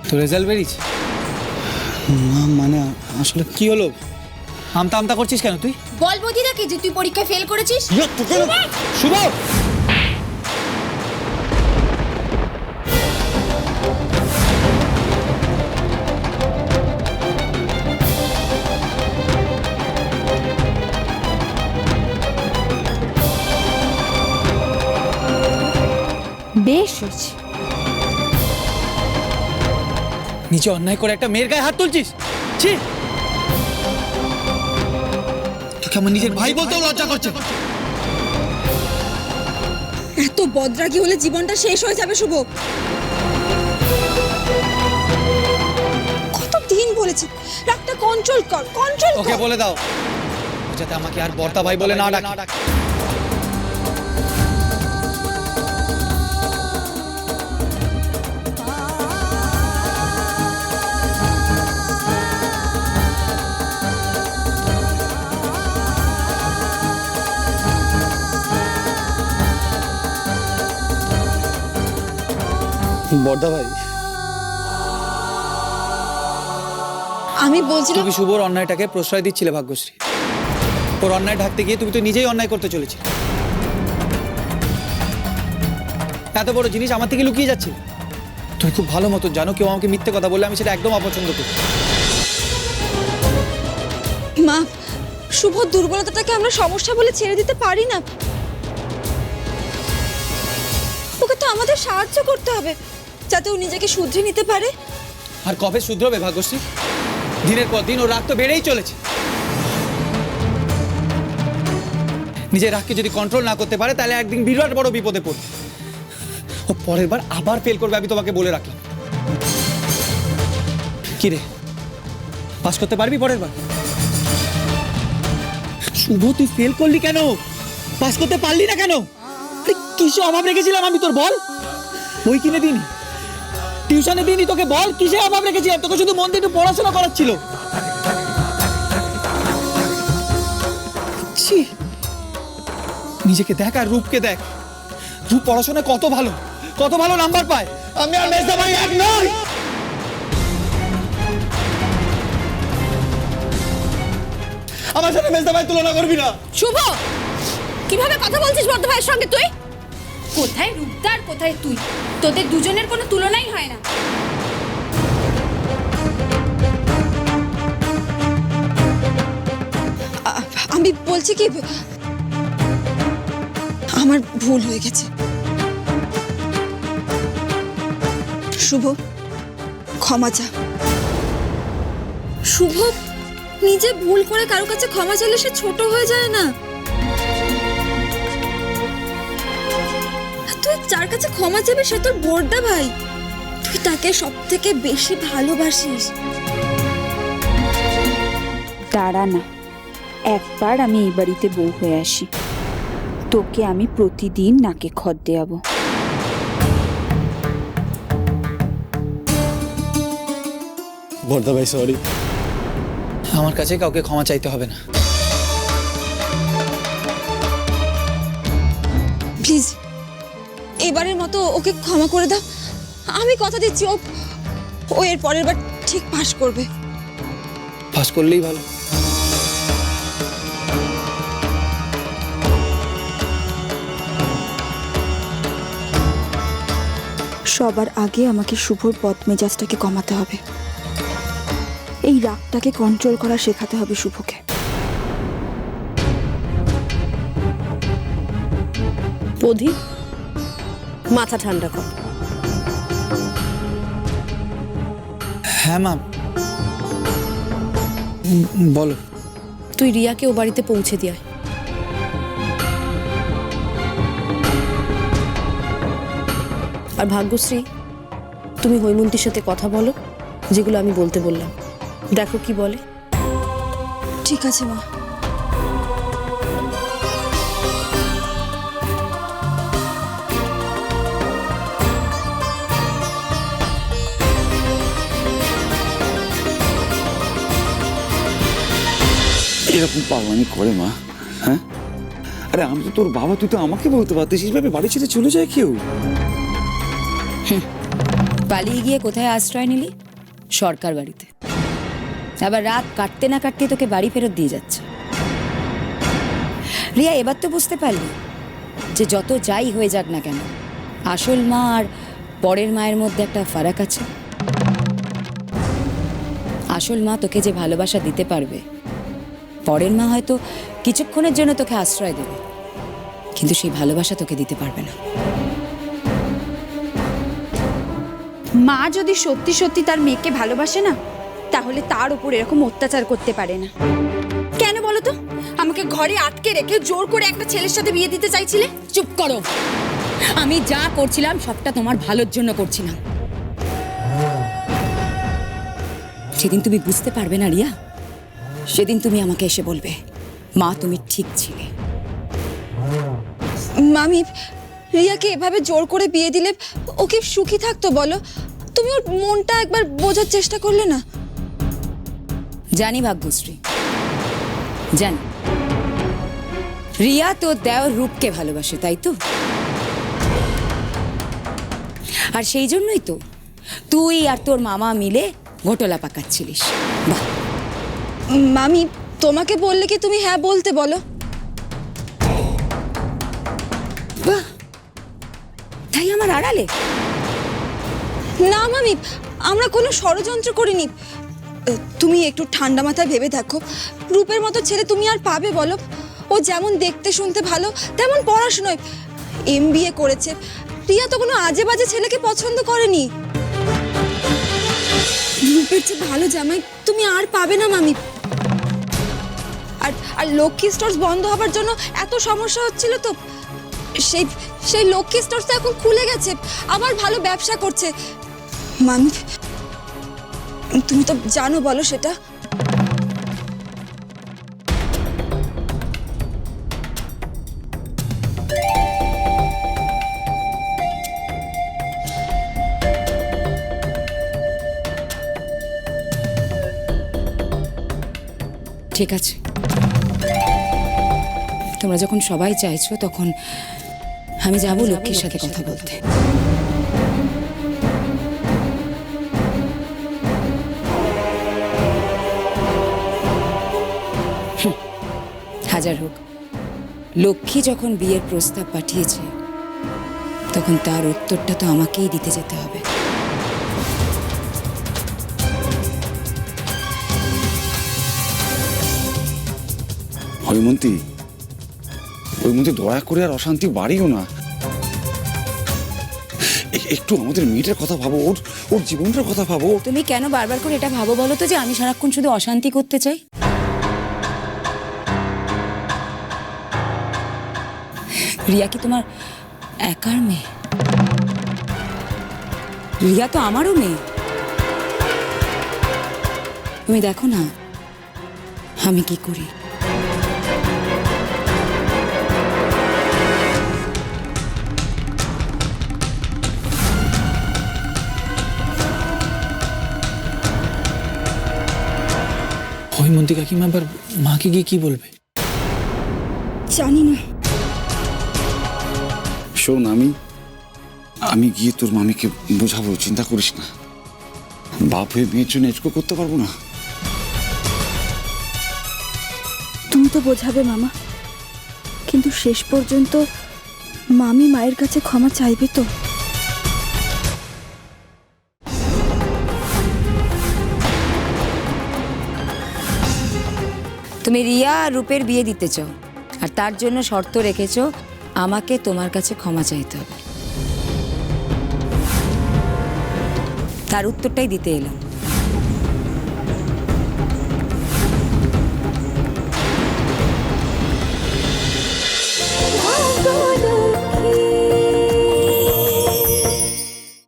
তো রেজাল্ট বেরিয়েছে? মানে আসলে কি হলো? আমতা আমতা করছিস কেন তুই? বল বদিদাকে যে তুই পরীক্ষায় ফেল করেছিস। শুভ, বেশ হয়েছে। নিচে অন্যায় করে একটা মেয়ের গায়ে হাত তুলছিস? ছি, তোকে আমার নিজের ভাই বলতেও লজ্জা করছে। এত বদরাগী হলে জীবনটা শেষ হয়ে যাবে শুভ। কতদিন বলেছি রাগটা কন্ট্রোল কর, কন্ট্রোল কর। ওকে বলে দাও যাতে আমাকে আর বর্তা ভাই বলে না ডাকে। বর্দা ভাই, আমি বলছিলাম তুমি শুভর অন্যায়টাকে প্রশ্রয় দিচ্ছিলে ভাগ্যশ্রী। ওর অন্যায় ঢাকতে গিয়ে তুমি তো নিজেই অন্যায় করতে চলেছিলে। এত বড় জিনিস আমার থেকে লুকিয়ে যাচ্ছে। তুমি খুব ভালো মতো জানো কেউ আমাকে মিথ্যে কথা বললে আমি সেটা একদম অপছন্দ করি। মা, শুভ দুর্বলতাটাকে আমরা সমস্যা বলে ছেড়ে দিতে পারি না। ওকে তো আমাদের সাহায্য করতে হবে যাতে ও নিজেকে শুধরে নিতে পারে। আর কবে শুধরবে ভাগ্যশ্রী? দিনের পর দিন ওর রাগ তো বেড়েই চলেছে। নিজের রাগকে যদি কন্ট্রোল না করতে পারে তাহলে একদিন বিরাট বড় বিপদে পড়বে। ও পরের বার আবার ফেল করবে, আমি তোমাকে বলে রাখলাম। কি রে, পাস করতে পারবি পরের বার? শুভ, তুই ফেল করলি কেন? পাস করতে পারলি না কেন? কিসে অভাব রেখেছিলাম আমি তোর, বল? বই কিনে দিনি, টিউশনে দিইনি তোকে, বল কিসে অভাব রেখেছিলাম? তোকে শুধু মন দিয়ে একটু পড়াশোনা করাচ্ছিল। ছি, নিজেকে দেখ আর রূপকে দেখ। রূপ পড়াশোনায় কত ভালো, কত ভালো নাম্বার পায়। আমি আর মেজদা ভাই এক নই। আমার সাথে মেজদা ভাই তুলনা করবি না। শুভ, কিভাবে কথা বলছিস বর্দা ভাইয়ের সঙ্গে তুই? কোথায় রূপদার, কোথায় তুই? তোদের দুজনের কোনো তুলনাই হয় না। আমি বলছি কি, আমার ভুল হয়ে গেছে। শুভ, ক্ষমা চা। শুভ, নিজে ভুল করে কারো কাছে ক্ষমা চাইলে সে ছোট হয়ে যায় না। তুই যার কাছে ক্ষমা চাইবে সে তোর বড়দা ভাই। তুই তাকে সব থেকে বেশি ভালোবাসিস। দাঁড়া না, একবার আমি এই বাড়িতে বউ হয়ে আসি, তোকে আমি প্রতিদিন নাকে খড় দেয়াবো। বর্দা ভাই সরি, আমার কাছে কাউকে ক্ষমা চাইতে হবে না। প্লিজ এবারের মতো ওকে ক্ষমা করে দাও। আমি কথা দিচ্ছি ও এর পরের বার ঠিক পাস করবে। পাস করলেই ভালো। সবার আগে আমাকে শুভর পথ মেজাজটাকে কমাতে হবে, এই রাগটাকে কন্ট্রোল করা শেখাতে হবে শুভকে। বোধি, মাথা ঠান্ডা কর। হ্যাঁ মা, বলো। তুই রিয়াকে ও বাড়িতে পৌঁছে দিয়ে আয়। আর ভাগ্যশ্রী, তুমি হৈমন্তীর সাথে কথা বলো, যেগুলো আমি বলতে বললাম, দেখো কি বলে। ঠিক আছে মা। এরকম পাগলামি করে মা? হ্যাঁ, আরে আমি তো তোর বাবা, তুই তো আমাকে বলতে পারতিস এইভাবে বাড়ি ছেড়ে চলে যায় কেউ? পালিয়ে গিয়ে কোথায় আশ্রয় নিলি? সরকার বাড়িতে। আবার রাত কাটতে না কাটতে তোকে বাড়ি ফেরত দিয়ে যাচ্ছে। রিয়া, এবার তো বুঝতে পারলি যে যত যাই হয়ে যাক না কেন, আসল মা আর পরের মায়ের মধ্যে একটা ফারাক আছে। আসল মা তোকে যে ভালোবাসা দিতে পারবে, পরের মা হয়তো কিছুক্ষণের জন্য তোকে আশ্রয় দেবে, কিন্তু সেই ভালোবাসা তোকে দিতে পারবে না। মা যদি সত্যি সত্যি তার মেয়েকে ভালোবাসে না, তাহলে তার উপর এরকম অত্যাচার করতে পারে না। কেন বলো তো? আমাকে ঘরে আটকে রেখে জোর করে একটা ছেলের সাথে বিয়ে দিতে চাইছিলে? চুপ করো। আমি যা করছিলাম সবটা তোমার ভালোর জন্য করছিলাম। সেদিন তুমি বুঝতে পারবে না রিয়া, সেদিন তুমি আমাকে এসে বলবে, মা তুমি ঠিক ছিলে। মামি, রিয়াকে এভাবে জোর করে বিয়ে দিলে ও কি সুখী থাকতো বলো? তুমি ওর মনটা একবার বোঝার চেষ্টা করলে না? জানি ভাগ্যশ্রী, জানি রিয়া তো দেওর রূপকে ভালোবাসে, তাই তো? আর সেই জন্যই তো তুই আর তোর মামা মিলে ঘোটলা পাকাচ্ছিলিস। বাহ, মামি, তোমাকে বললে কি তুমি হ্যাঁ বলতে বলো? বাহ, তাই আমার আড়ালে? না মামি, আমরা কোনো ষড়যন্ত্র করিনি। তুমি একটু ঠান্ডা মাথায় ভেবে দেখো, রূপের মতো ছেলে তুমি আর পাবে বলো? ও যেমন দেখতে শুনতে ভালো, তেমন পড়াশোনায় MBA করেছে। রিয়া তো কোনো আজে বাজে ছেলেকে পছন্দ করেনি। রূপের চেয়ে ভালো জামাই তুমি আর পাবে না মামি। আর লক্ষ্মী স্টোর্স বন্ধ হবার জন্য এত সমস্যা হচ্ছিল, তো সেই লক্ষ্মী স্টোর্স তো এখন খুলে গেছে, আবার ভালো ব্যবসা করছে। মামি, তুমি তো জানো বলো সেটা? ঠিক আছে, তোমরা যখন সবাই চাইছো, তখন আমি যাবো লক্ষ্মীর সাথে কথা বলতে। হাজার হোক, লক্ষ্মী যখন বিয়ের প্রস্তাব পাঠিয়েছে, তখন তার উত্তরটা তো আমাকেই দিতে যেতে হবে। হৈমন্তী, দয়া করে আর অশান্তি বাড়িও না। একটু আমাদের মেয়েটার কথা ভাবো, ওর জীবনটার কথা ভাবো। তুমি কেন বারবার করে এটা ভাবো বলো তো, যে আমি সারাক্ষণ শুধু অশান্তি করতে চাই? রিয়া কি তোমার একার মেয়ে? রিয়া তো আমারও মেয়ে। তুমি দেখো না আমি কি করি। হৈমন্তী কাকিমা আবার মাকে গিয়ে কি বলবে? জানি না। শোন, আমি গিয়ে তোর মামিকে বোঝাবো, চিন্তা করিস না। বাপ হয়ে মেয়ের জন্য এটুকু করতে পারবো না? তুমি তো বোঝাবে মামা, কিন্তু শেষ পর্যন্ত মামি মায়ের কাছে ক্ষমা চাইবে তো? তুমি রিয়া আর রূপের বিয়ে দিতে চাও, আর তার জন্য শর্ত রেখেছো আমাকে তোমার কাছে ক্ষমা চাইতে হবে। তার উত্তরটাই দিতে এলাম।